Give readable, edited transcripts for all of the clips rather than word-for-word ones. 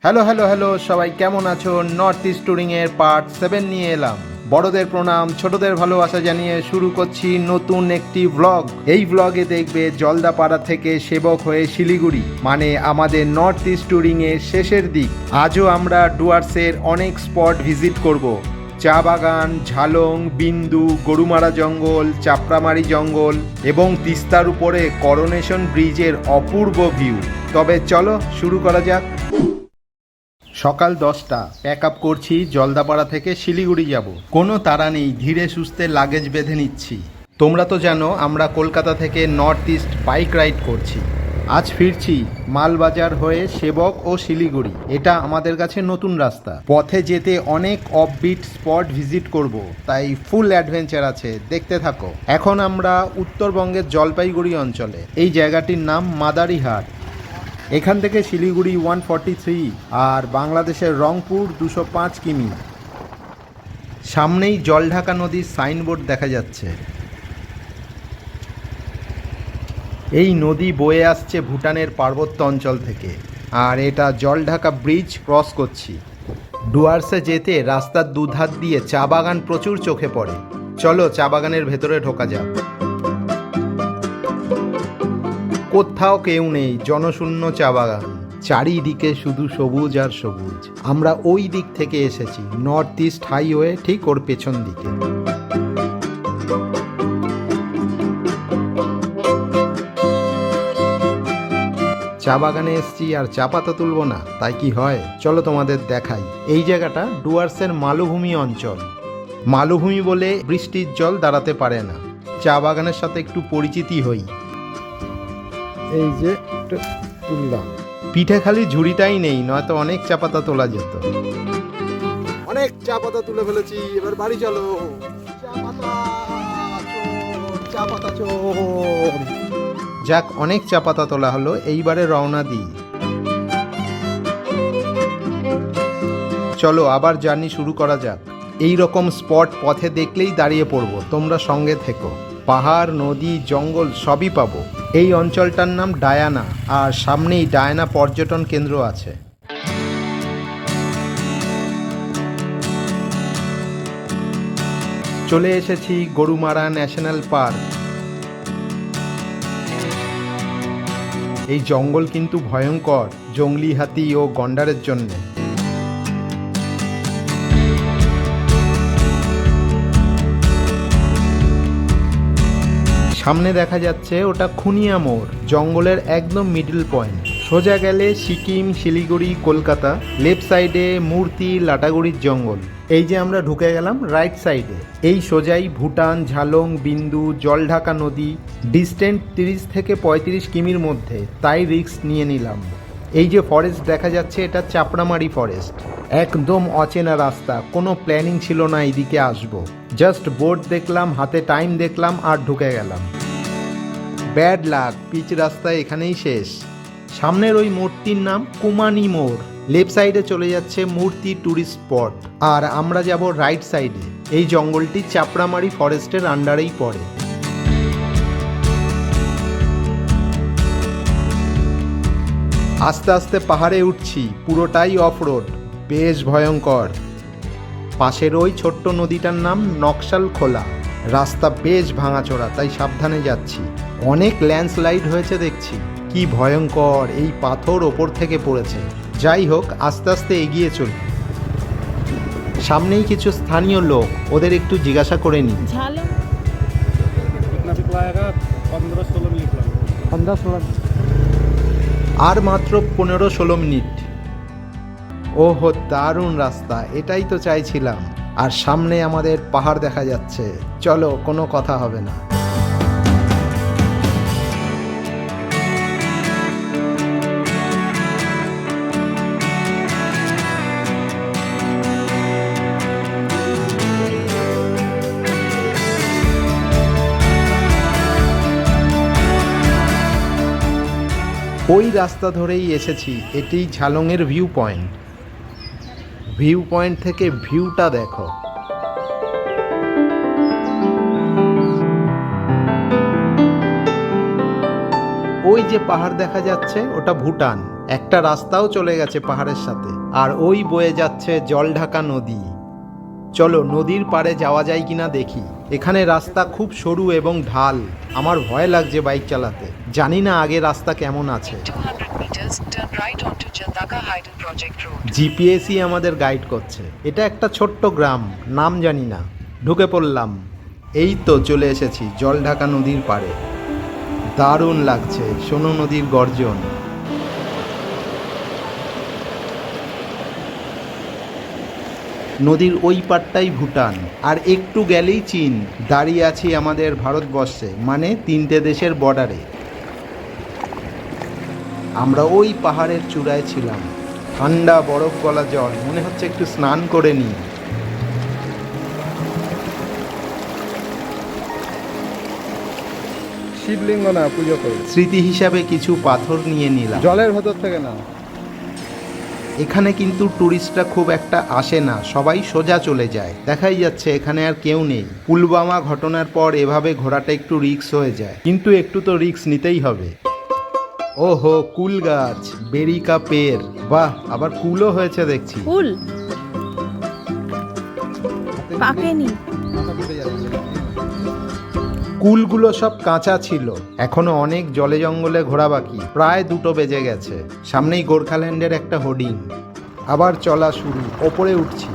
Hello hello hello সবাই কেমন আছো? নর্থ ইস্ট ট্যুরিংয়ের পার্ট 7 নিয়ে এলাম। বড়দের প্রণাম, ছোটদের ভালোবাসা জানিয়ে শুরু করছি নতুন একটি ব্লগ। এই ব্লগে দেখবে জলদাপাড়া থেকে সেবক হয়ে শিলিগুড়ি, মানে আমাদের নর্থ ইস্ট ট্যুরিংয়ের শেষের দিক। আজও আমরা ডুয়ার্সের অনেক স্পট ভিজিট করব। চা বাগান, ঝালং, বিন্দু, গরুমারা জঙ্গল, চাপড়ামারি জঙ্গল এবং তিস্তার উপরে করোনেশন ব্রিজের অপূর্ব ভিউ। তবে চলো শুরু করা যাক। সকাল 10টা, প্যাক আপ করছি, জলদাপাড়া থেকে শিলিগুড়ি যাব। কোনো তাড়া নেই, ধীরে সুস্থে লাগেজ বেঁধে নিচ্ছি। তোমরা তো জানো আমরা কলকাতা থেকে নর্থ ইস্ট বাইক রাইড করছি। আজ ফিরছি মালবাজার হয়ে সেবক ও শিলিগুড়ি। এটা আমাদের কাছে নতুন রাস্তা। পথে যেতে অনেক অফবিট স্পট ভিজিট করব, তাই ফুল অ্যাডভেঞ্চার আছে, দেখতে থাকো। এখন আমরা উত্তরবঙ্গের জলপাইগুড়ি অঞ্চলে। এই জায়গাটির নাম মাদারিহাট। এখান থেকে শিলিগুড়ি 143 আর বাংলাদেশের রংপুর 205 কিমি। সামনেই জলঢাকা নদীর সাইনবোর্ড দেখা যাচ্ছে। এই নদী বয়ে আসছে ভুটানের পার্বত্য অঞ্চল থেকে, আর এটা জলঢাকা ব্রিজ ক্রস করছি। ডুয়ার্সে যেতে রাস্তার দুধার দিয়ে চা বাগান প্রচুর চোখে পড়ে। চলো চা বাগানের ভেতরে ঢোকা যাক। কোথাও কেউ নেই, জনশূন্য চা বাগান, চারিদিকে শুধু সবুজ আর সবুজ। আমরা ওই দিক থেকে এসেছি, নর্থ ইস্ট হাইওয়ে ঠিক ওর পেছন দিকে। চা বাগানে এসছি আর চা পাতা তুলবো না, তাই কি হয়? চলো তোমাদের দেখাই। এই জায়গাটা ডুয়ার্সের মালভূমি অঞ্চল। মালভূমি বলে বৃষ্টির জল দাঁড়াতে পারে না। চা বাগানের সাথে একটু পরিচিতি হই। এই যে তুললাম, পিঠে খালি ঝুড়িটাই নেই, নয়তো অনেক চা পাতা তোলা যেত। অনেক চা পাতা তুলে ফেলেছি, এবার বাড়ি চলো। চা পাতা চোর, চা পাতা চোর। যাক, অনেক চা পাতা তোলা হলো, এইবারে রওনা দিই। চলো আবার জার্নি শুরু করা যাক। এই রকম স্পট পথে দেখলেই দাঁড়িয়ে পড়বো, তোমরা সঙ্গে থেকো। পাহাড়, নদী, জঙ্গল সবই পাবো। এই অঞ্চলটার নাম ডায়ানা, আর সামনেই ডায়ানা পর্যটন কেন্দ্র আছে। চলে এসেছি গরুমারা ন্যাশনাল পার্ক। এই জঙ্গল কিন্তু ভয়ঙ্কর, জংলি হাতি ও গন্ডারের জন্যে। সামনে দেখা যাচ্ছে ওটা খুনিয়া মোড়, জঙ্গলের একদম মিডল পয়েন্ট। সোজা গেলে সিকিম, শিলিগুড়ি, কলকাতা। লেফট সাইডে মূর্তি, লাটাগুড়ির জঙ্গল। এই যে আমরা ঢুকে গেলাম রাইট সাইডে। এই সোজাই ভুটান, ঝালং, বিন্দু, জলঢাকা নদী। ডিস্টেন্স 30 থেকে 35 কিমির মধ্যে, তাই রিস্ক নিয়ে নিলাম। এই যে ফরেস্ট দেখা যাচ্ছে, এটা চাপড়ামারি ফরেস্ট। একদম অচেনা রাস্তা, কোনো প্ল্যানিং ছিল না এইদিকে আসবো। জাস্ট বোর্ড দেখলাম, হাতে টাইম দেখলাম আর ঢুকে গেলাম। ব্যাড লাক, পিচ রাস্তায় এখানেই শেষ। সামনের ওই মোড়টির নাম কুমানি মোড়। লেফট সাইডে চলে যাচ্ছে মূর্তি ট্যুরিস্ট স্পট, আর আমরা যাব রাইট সাইডে। এই জঙ্গলটি চাপড়ামারি ফরেস্টের আন্ডারেই পড়ে। আস্তে আস্তে পাহাড়ে উঠছি, পুরোটাই অফ রোড, বেশ ভয়ঙ্কর। পাশের ওই ছোট্ট নদীটার নাম নকশাল খোলা। রাস্তা বেশ ভাঙাচোরা, তাই সাবধানে যাচ্ছি। অনেক ল্যান্ডস্লাইড হয়েছে দেখছি, কি ভয়ঙ্কর, এই পাথর ওপর থেকে পড়েছে। যাই হোক, আস্তে আস্তে এগিয়ে চলি। সামনেই কিছু স্থানীয় লোক, ওদের একটু জিজ্ঞাসা করে নিই। আর মাত্র 15-16 মিনিট। ওহো, দারুণ রাস্তা, এটাই তো চাইছিলাম। আর সামনে আমাদের পাহাড় দেখা যাচ্ছে। চলো, কোনো কথা হবে না। ওই রাস্তা ধরেই এসেছি, এটি ঝালংয়ের ভিউ পয়েন্ট। ভিউ পয়েন্ট থেকে ভিউটা দেখো। ওই যে পাহাড় দেখা যাচ্ছে, ওটা ভুটান। একটা রাস্তাও চলে গেছে পাহাড়ের সাথে, আর ওই বয়ে যাচ্ছে জলঢাকা নদী। চলো নদীর পাড়ে যাওয়া যায় কিনা দেখি। এখানে রাস্তা খুব সরু এবং ঢাল, আমার ভয় লাগছে বাইক চালাতে। জানি না আগে রাস্তা কেমন আছে। জিপিএসই আমাদের গাইড করছে। এটা একটা ছোট্ট গ্রাম, নাম জানি না। ঢুকে পড়লাম। এই তো চলে এসেছি জলঢাকা নদীর পাড়ে। দারুণ লাগছে, শোনো নদীর গর্জন। নদীর ওই পাড়টাই ভুটান, আর একটু গেলেই চীন। দাঁড়িয়ে আছি আমাদের ভারতবর্ষে, মানে 3টে দেশের বর্ডারে। আমরা ওই পাহাড়ের চূড়ায় ছিলাম। ঠান্ডা বরফ গলা জল, মনে হচ্ছে একটু স্নান করে নিই। শিবলিঙ্গ না পুজো করে স্মৃতি হিসাবে কিছু পাথর নিয়ে নিলাম। জলের ভেতর থেকে না। এখানে কিন্তু টুরিস্টরা খুব একটা আসে না, সবাই সোজা চলে যায়। দেখাই যাচ্ছে এখানে আর কেউ নেই। পুলওয়ামা ঘটনার পর এভাবে ঘোরাটা একটু রিস্ক হয়ে যায়, কিন্তু একটু তো রিস্ক নিতেই হবে। ওহো, কুল গাছ, বেরিকা পের, বাহ, আবার কুলও হয়েছে দেখছি। ফুল পাকেনি। কুলগুলো সব কাঁচা ছিল, এখনো অনেক জলে জঙ্গলে ঘোরা বাকি। প্রায় 2টো বেজে গেছে। সামনেই গোর্খাল্যান্ডের একটা হোর্ডিং। আবার চলা শুরু, ওপরে উঠছি।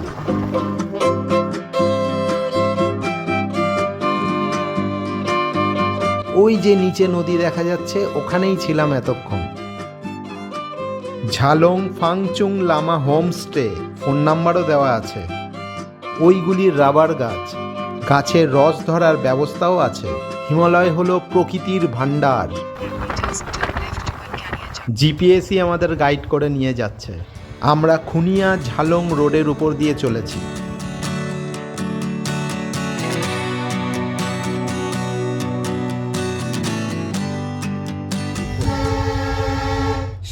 ওই যে নিচে নদী দেখা যাচ্ছে, ওখানেই ছিলাম এতক্ষণ। ঝালং ফাংচুং লামা হোমস্টে, ফোন নাম্বারও দেওয়া আছে। ওইগুলির রাবার গাছ, গাছের রস ধরার ব্যবস্থাও আছে। হিমালয় হলো প্রকৃতির ভান্ডার। জিপিএসই আমাদের গাইড করে নিয়ে যাচ্ছে। আমরা খুনিয়া ঝালং রোডের উপর দিয়ে চলেছি।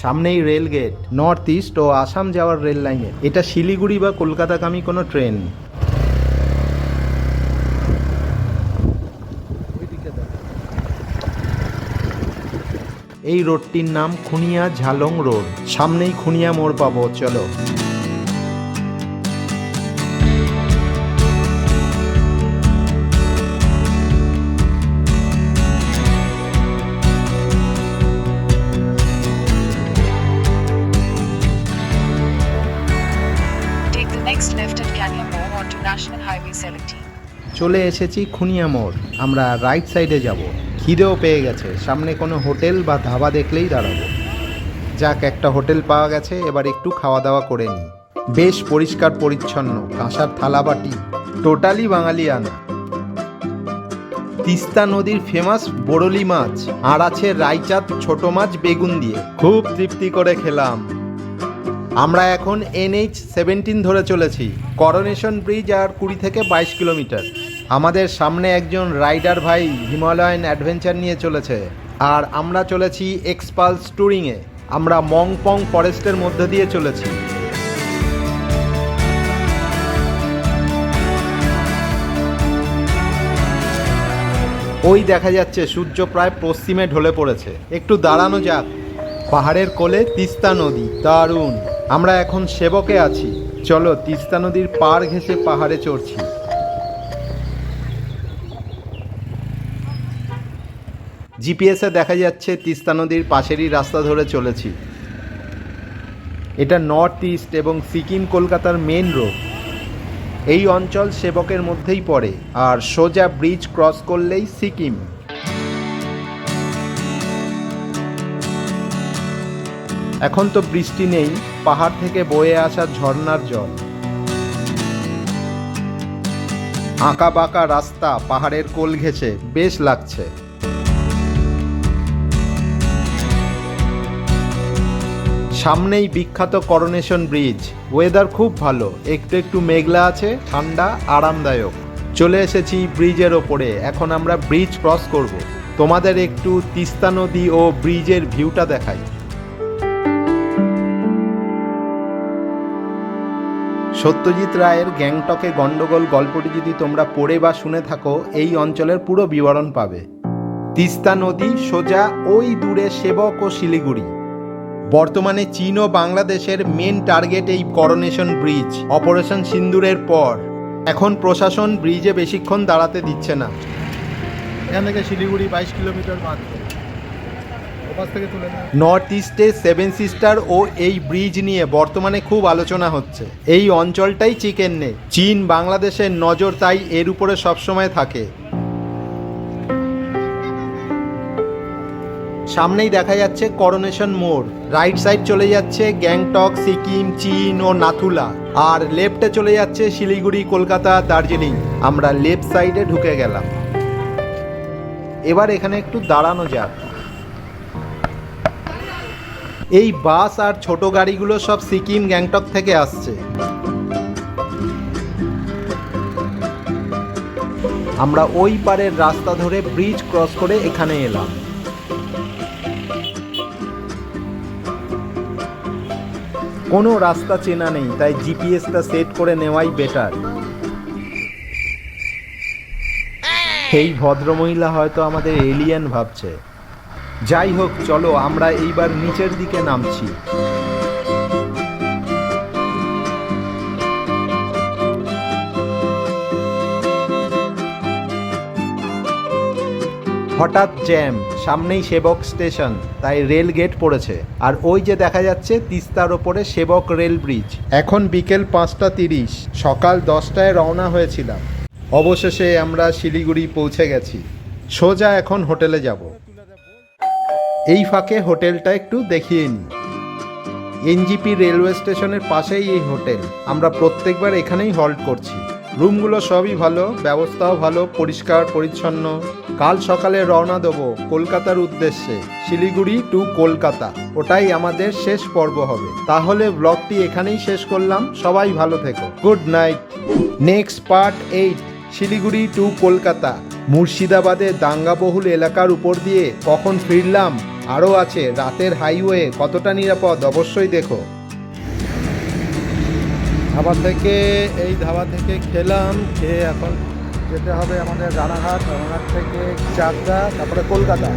সামনেই রেল গেট, নর্থ ইস্ট ও আসাম যাওয়ার রেল লাইনে। এটা শিলিগুড়ি বা কলকাতাগামী কোনো ট্রেন। এই রোডটির নাম খুনিয়া ঝালং রোড। সামনেই খুনিয়া মোড় পাবো, চলো। Take the next left at Canyon More onto National Highway 17. চলে এসেছি খুনিয়া মোড়। আমরা রাইট সাইডে যাব। খিদেও পেয়ে গেছে, সামনে কোনো হোটেল বা ধাবা দেখলেই দাঁড়াবো। যাক, একটা হোটেল পাওয়া গেছে, এবার একটু খাওয়া দাওয়া করে নিই। বেশ পরিষ্কার পরিচ্ছন্ন, কাঁসার থালাবাটি, টোটালি বাঙালিয়ানা। তিস্তা নদীর ফেমাস বড়লি মাছ, আর আছে রাইচাঁদ ছোট মাছ বেগুন দিয়ে। খুব তৃপ্তি করে খেলাম। আমরা এখন NH-17 ধরে চলেছি। করোনেশন ব্রিজ আর 20 থেকে 22 কিলোমিটার। আমাদের সামনে একজন রাইডার ভাই হিমালয়ান অ্যাডভেঞ্চার নিয়ে চলেছে, আর আমরা চলেছি এক্সপালস ট্যুরিংয়ে। আমরা মংপং ফরেস্টের মধ্যে দিয়ে চলেছি। ওই দেখা যাচ্ছে সূর্য প্রায় পশ্চিমে ঢলে পড়েছে, একটু দাঁড়ানো যাক। পাহাড়ের কোলে তিস্তা নদী, দারুণ। আমরা এখন সেবকে আছি, চলো তিস্তা নদীর পাড় ঘেঁষে পাহাড়ে চড়ছি। জিপিএসে দেখা যাচ্ছে তিস্তা নদীর পাশেরই রাস্তা ধরে চলেছি। এটা নর্থ ইস্ট এবং সিকিম কলকাতার মেন রোড। এই অঞ্চল সেবকের মধ্যেই পড়ে, আর সোজা ব্রিজ ক্রস করলেই সিকিম। এখন তো বৃষ্টি নেই, পাহাড় থেকে বয়ে আসা ঝর্ণার জল। আঁকা বাঁকা রাস্তা পাহাড়ের কোল ঘেঁষে, বেশ লাগছে। সামনেই বিখ্যাত করোনেশন ব্রিজ। ওয়েদার খুব ভালো, একটু একটু মেঘলা আছে, ঠান্ডা, আরামদায়ক। চলে এসেছি ব্রিজের ওপরে। এখন আমরা ব্রিজ ক্রস করব। তোমাদের একটু তিস্তা নদী ও ব্রিজের ভিউটা দেখাই। সত্যজিৎ রায়ের গ্যাংটকে গন্ডগোল গল্পটি যদি তোমরা পড়ে বা শুনে থাকো, এই অঞ্চলের পুরো বিবরণ পাবে। তিস্তা নদী সোজা ওই দূরে সেবক ও শিলিগুড়ি। বর্তমানে চীন ও বাংলাদেশের মেন টার্গেট এই করোনেশন ব্রিজ অপারেশন সিন্দুরের পর। এখন প্রশাসন ব্রিজে বেশিক্ষণ দাঁড়াতে দিচ্ছে না। এখান থেকে শিলিগুড়ি 22 কিলোমিটার মাত্র। ওপাশ থেকে তুলে নেয়। নর্থ ইস্টে সেভেন সিস্টার ও এই ব্রিজ নিয়ে বর্তমানে খুব আলোচনা হচ্ছে। এই অঞ্চলটাই চিকেন নেক। চীন বাংলাদেশের নজর তাই এর উপরে সবসময় থাকে। সামনেই দেখা যাচ্ছে করোনেশন মোড়, রাইট সাইড চলে যাচ্ছে গ্যাংটক, সিকিম, চীন ও নাথুলা, আর লেফটে চলে যাচ্ছে শিলিগুড়ি, কলকাতা, দার্জিলিং। আমরা লেফট সাইডে ঢুকে গেলাম। এবার এখানে একটু দাঁড়ানো যাক। এই বাস আর ছোট গাড়িগুলো সব সিকিম, গ্যাংটক থেকে আসছে। আমরা ওই পারের রাস্তা ধরে ব্রিজ ক্রস করে এখানে এলাম। কোনো রাস্তা চেনা নেই, তাই জিপিএসটা সেট করে নেওয়াই বেটার। এই ভদ্রমহিলা হয়তো আমাদের এলিয়েন ভাবছে। যাই হোক, চলো আমরা এইবার নিচের দিকে নামছি। হঠাৎ জ্যাম, সামনেই সেবক স্টেশন, তাই রেল গেট পড়েছে। আর ওই যে দেখা যাচ্ছে তিস্তার ওপরে সেবক রেল ব্রিজ। এখন বিকেল 5:30, সকাল 10টায় রওনা হয়েছিলাম। অবশেষে আমরা শিলিগুড়ি পৌঁছে গেছি। সোজা এখন হোটেলে যাব। এই ফাঁকে হোটেলটা একটু দেখিয়ে নিই। এনজিপি রেলওয়ে স্টেশনের পাশেই এই হোটেল। আমরা প্রত্যেকবার এখানেই হল্ট করছি। রুমগুলো সবই ভালো, ব্যবস্থাও ভালো, পরিষ্কার পরিচ্ছন্ন। কাল সকালে রওনা দেবো কলকাতার উদ্দেশ্যে, শিলিগুড়ি টু কলকাতা। ওটাই আমাদের শেষ পর্ব হবে। তাহলে ব্লগটি এখানেই শেষ করলাম। সবাই ভালো থেকো, good night. Next part 8, Siliguri to Kolkata. মুর্শিদাবাদের দাঙ্গাবহুল এলাকার উপর দিয়ে কখন ফিরলাম, আরও আছে রাতের হাইওয়ে কতটা নিরাপদ, অবশ্যই দেখো। ধাবা থেকে এই ধাবা থেকে খেলাম, খেয়ে এখন যেতে হবে আমাদের রানাঘাট, রানাঘাট থেকে চাকদা, তারপরে কলকাতা।